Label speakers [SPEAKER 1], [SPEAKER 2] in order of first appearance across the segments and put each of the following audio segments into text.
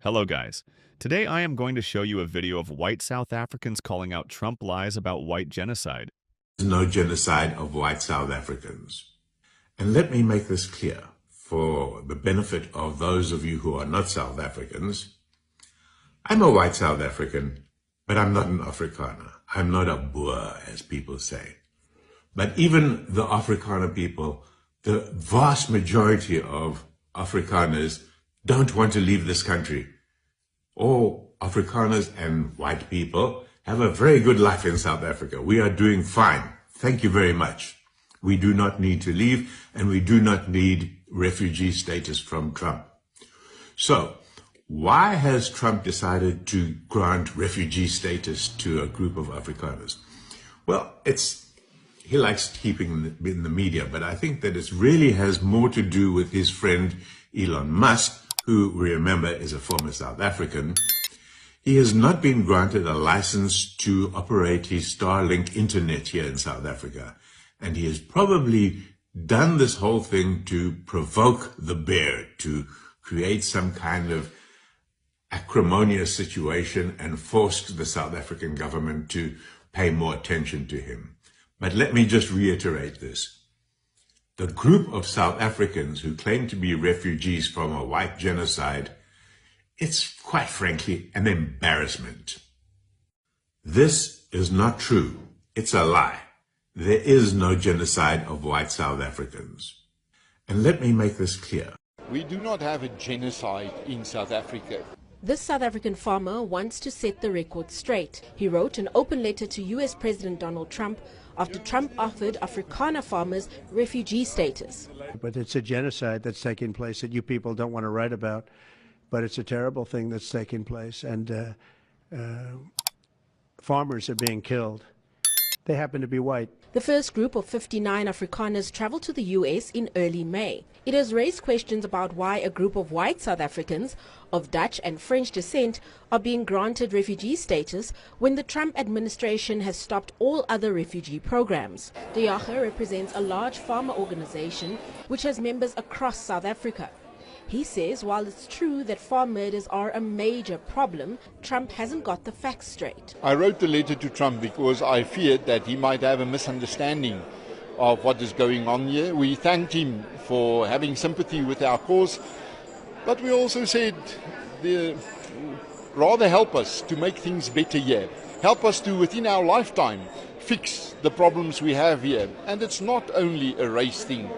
[SPEAKER 1] Hello guys. Today I am going to show you a video of white South Africans calling out Trump lies about white genocide.
[SPEAKER 2] There's no genocide of white South Africans. And let me make this clear for the benefit of those of you who are not South Africans. I'm a white South African, but I'm not an Afrikaner. I'm not a Boer, as people say. But even the Afrikaner people, the vast majority of Afrikaners don't want to leave this country. All Afrikaners and white people have a very good life in South Africa. We are doing fine. Thank you very much. We do not need to leave, and we do not need refugee status from Trump. So, why has Trump decided to grant refugee status to a group of Afrikaners? Well, he likes keeping in the media, but I think that it really has more to do with his friend Elon Musk, who, remember, is a former South African. He has not been granted a license to operate his Starlink internet here in South Africa. And he has probably done this whole thing to provoke the bear, to create some kind of acrimonious situation and forced the South African government to pay more attention to him. But let me just reiterate this. The group of South Africans who claim to be refugees from a white genocide, it's quite frankly an embarrassment. This is not true. It's a lie. There is no genocide of white South Africans. And let me make this clear.
[SPEAKER 3] We do not have a genocide in South Africa.
[SPEAKER 4] This South African farmer wants to set the record straight. He wrote an open letter to US President Donald Trump after Trump offered Afrikaner farmers refugee status.
[SPEAKER 5] But it's a genocide that's taking place that you people don't want to write about. But it's a terrible thing that's taking place, and farmers are being killed. They happen to be white.
[SPEAKER 4] The first group of 59 Afrikaners traveled to the US in early May. It has raised questions about why a group of white South Africans of Dutch and French descent are being granted refugee status when the Trump administration has stopped all other refugee programs. De Jager represents a large farmer organization which has members across South Africa. He says while it's true that farm murders are a major problem, Trump hasn't got the facts straight.
[SPEAKER 3] I wrote the letter to Trump because I feared that he might have a misunderstanding of what is going on here. We thanked him for having sympathy with our cause, but we also said, rather help us to make things better here. Help us to, within our lifetime, fix the problems we have here. And it's not only a race thing.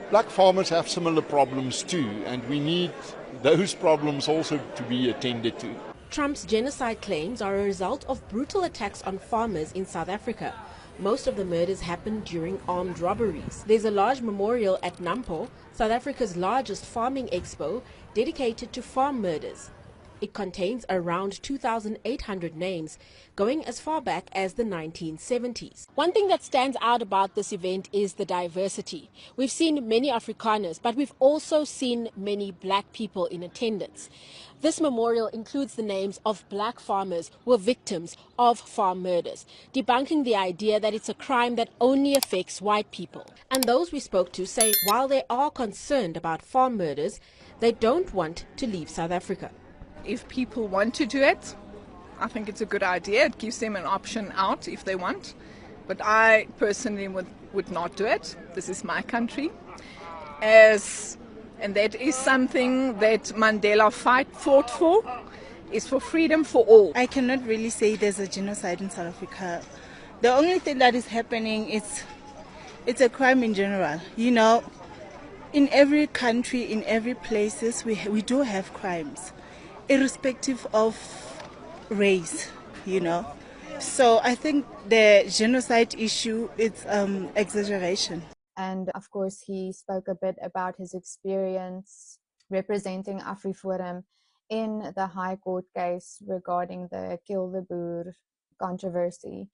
[SPEAKER 3] Black farmers have similar problems too, and we need those problems also to be attended to.
[SPEAKER 4] Trump's genocide claims are a result of brutal attacks on farmers in South Africa. Most of the murders happened during armed robberies. There's a large memorial at Nampo, South Africa's largest farming expo, dedicated to farm murders. It contains around 2,800 names, going as far back as the 1970s. One thing that stands out about this event is the diversity. We've seen many Afrikaners, but we've also seen many black people in attendance. This memorial includes the names of black farmers who were victims of farm murders, debunking the idea that it's a crime that only affects white people. And those we spoke to say while they are concerned about farm murders, they don't want to leave South Africa.
[SPEAKER 6] If people want to do it, I think it's a good idea. It gives them an option out if they want. But I personally would not do it. This is my country. And that is something that Mandela fought for, is for freedom for all.
[SPEAKER 7] I cannot really say there's a genocide in South Africa. The only thing that is happening is it's a crime in general. You know, in every country, in every places, we do have crimes, irrespective of race, you know. So I think the genocide issue is exaggeration.
[SPEAKER 8] And of course, he spoke a bit about his experience representing AfriForum in the High Court case regarding the Kill the Boer controversy.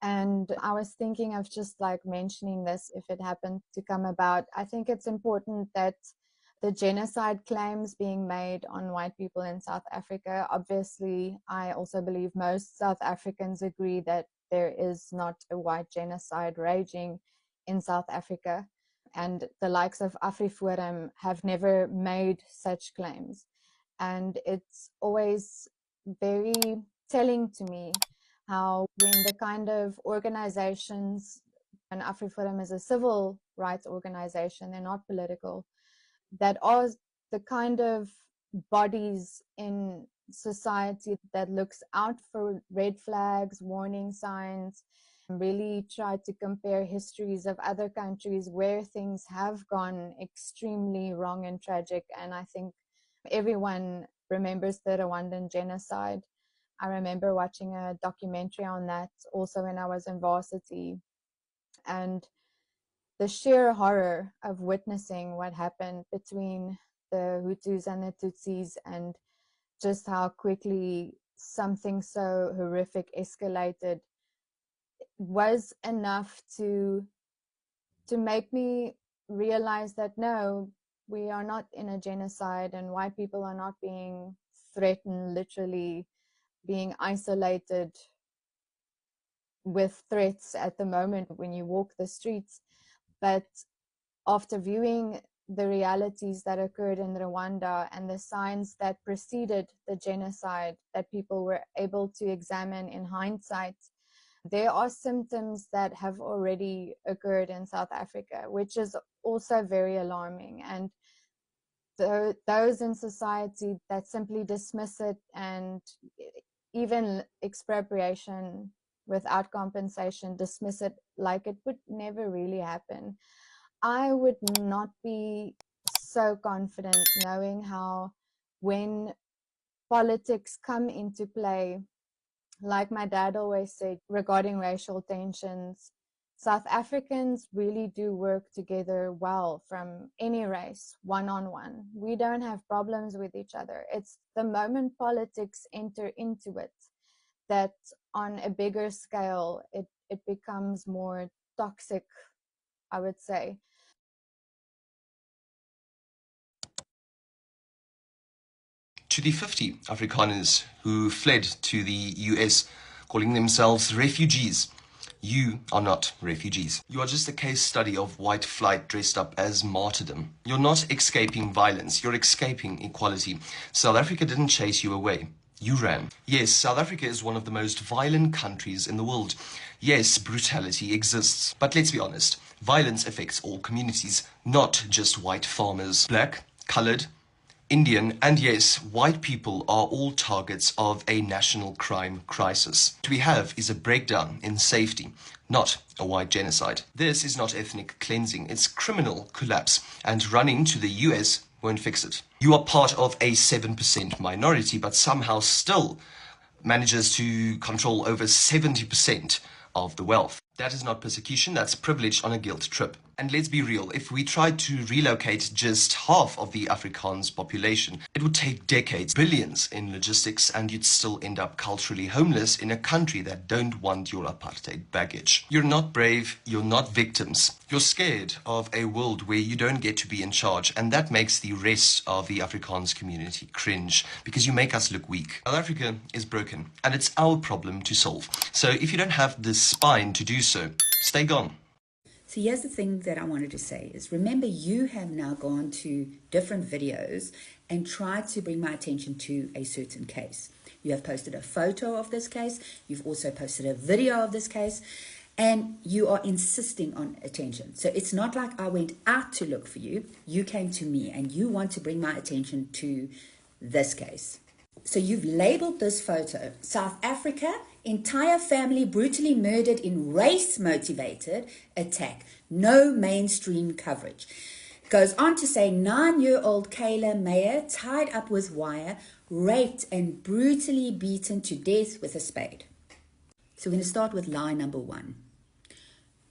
[SPEAKER 8] And I was thinking of just like mentioning this if it happened to come about. I think it's important that the genocide claims being made on white people in South Africa, obviously, I also believe most South Africans agree that there is not a white genocide raging in South Africa. And the likes of AfriForum have never made such claims. And it's always very telling to me how when the kind of organizations, and AfriForum is a civil rights organization, they're not political, that are the kind of bodies in society that looks out for red flags, warning signs, really try to compare histories of other countries where things have gone extremely wrong and tragic. And I think everyone remembers the Rwandan genocide. I remember watching a documentary on that also when I was in varsity. And the sheer horror of witnessing what happened between the Hutus and the Tutsis, and just how quickly something so horrific escalated, was enough to make me realize that no, we are not in a genocide, and white people are not being threatened, literally being isolated with threats at the moment when you walk the streets. But after viewing the realities that occurred in Rwanda and the signs that preceded the genocide that people were able to examine in hindsight, there are symptoms that have already occurred in South Africa, which is also very alarming. And those in society that simply dismiss it, and even expropriation without compensation, dismiss it like it would never really happen. I would not be so confident knowing how, when politics come into play, like my dad always said regarding racial tensions, South Africans really do work together well from any race, one-on-one. We don't have problems with each other. It's the moment politics enter into it that on a bigger scale, it becomes more toxic, I would say.
[SPEAKER 9] To the 50 Afrikaners who fled to the US, calling themselves refugees. You are not refugees. You are just a case study of white flight dressed up as martyrdom. You're not escaping violence, you're escaping equality. South Africa didn't chase you away. You ran. Yes, South Africa is one of the most violent countries in the world. Yes, brutality exists. But let's be honest, violence affects all communities, not just white farmers. Black, colored, Indian, and yes, white people are all targets of a national crime crisis. What we have is a breakdown in safety, not a white genocide. This is not ethnic cleansing, it's criminal collapse, and running to the US won't fix it. You are part of a 7% minority, but somehow still manages to control over 70% of the wealth. That is not persecution, that's privilege on a guilt trip. And let's be real, if we tried to relocate just half of the Afrikaans population, it would take decades, billions in logistics, and you'd still end up culturally homeless in a country that don't want your apartheid baggage. You're not brave, you're not victims. You're scared of a world where you don't get to be in charge, and that makes the rest of the Afrikaans community cringe, because you make us look weak. South Africa is broken, and it's our problem to solve. So if you don't have the spine to do so, stay gone.
[SPEAKER 10] So here's the thing that I wanted to say is, remember, you have now gone to different videos and tried to bring my attention to a certain case. You have posted a photo of this case. You've also posted a video of this case, and you are insisting on attention. So it's not like I went out to look for you. You came to me and you want to bring my attention to this case. So you've labeled this photo, South Africa, entire family brutally murdered in race-motivated attack. No mainstream coverage. Goes on to say 9-year-old Kayla Mayer tied up with wire, raped and brutally beaten to death with a spade. So we're going to start with lie number 1.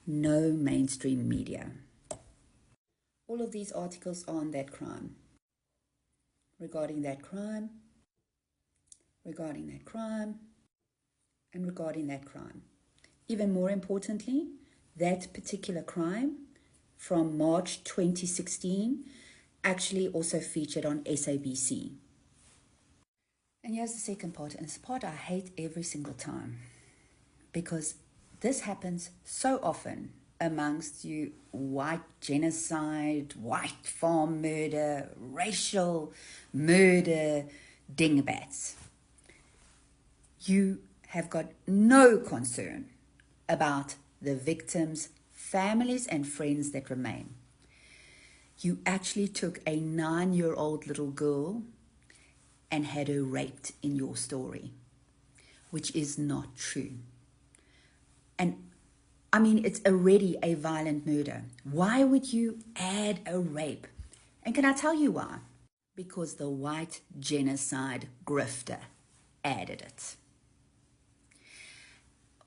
[SPEAKER 10] No mainstream media. All of these articles are on that crime. Regarding that crime. Regarding that crime, and regarding that crime. Even more importantly, that particular crime from March 2016 actually also featured on SABC. And here's the second part, and it's the part I hate every single time, because this happens so often amongst you white genocide, white farm murder, racial murder dingbats. You have got no concern about the victims' families and friends that remain. You actually took a 9-year-old little girl and had her raped in your story, which is not true. And I mean, it's already a violent murder. Why would you add a rape? And can I tell you why? Because the white genocide grifter added it.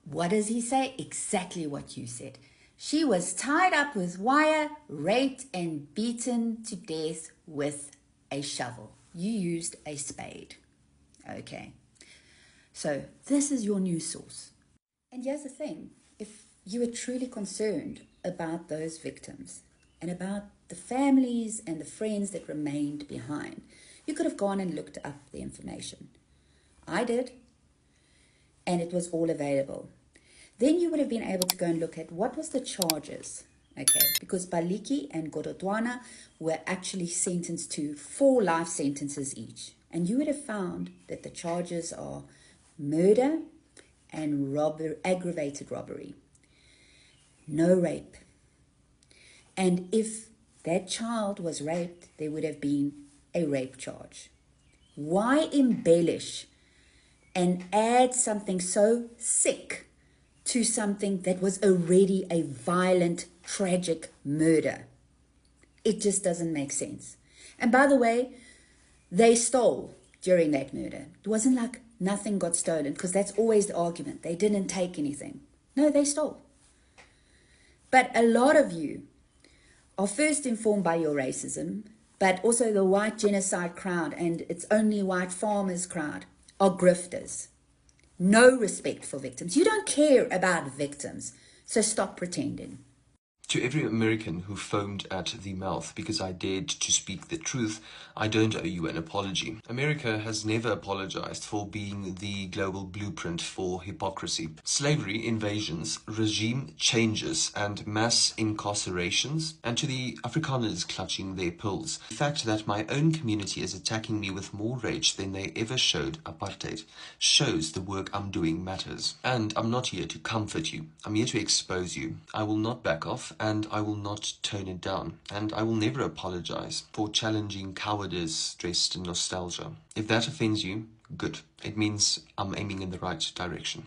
[SPEAKER 10] What does he say? Exactly what you said. She was tied up with wire, raped and beaten to death with a shovel. You used a spade. Okay. So this is your news source. And here's the thing. If you were truly concerned about those victims and about the families and the friends that remained behind, you could have gone and looked up the information. I did. And it was all available. Then you would have been able to go and look at what was the charges, okay? Because Baliki and Godotwana were actually sentenced to 4 life sentences each. And you would have found that the charges are murder and aggravated robbery. No rape. And if that child was raped, there would have been a rape charge. Why embellish and add something so sick to something that was already a violent, tragic murder? It just doesn't make sense. And by the way, they stole during that murder. It wasn't like nothing got stolen, because that's always the argument. They didn't take anything. No, they stole. But a lot of you are first informed by your racism, but also the white genocide crowd and its only white farmers crowd are grifters. No respect for victims. You don't care about victims, so stop pretending.
[SPEAKER 9] To every American who foamed at the mouth because I dared to speak the truth, I don't owe you an apology. America has never apologized for being the global blueprint for hypocrisy. Slavery, invasions, regime changes, and mass incarcerations, and to the Afrikaners clutching their pearls. The fact that my own community is attacking me with more rage than they ever showed apartheid shows the work I'm doing matters. And I'm not here to comfort you. I'm here to expose you. I will not back off, and I will not tone it down. And I will never apologize for challenging cowardice dressed in nostalgia. If that offends you, good. It means I'm aiming in the right direction.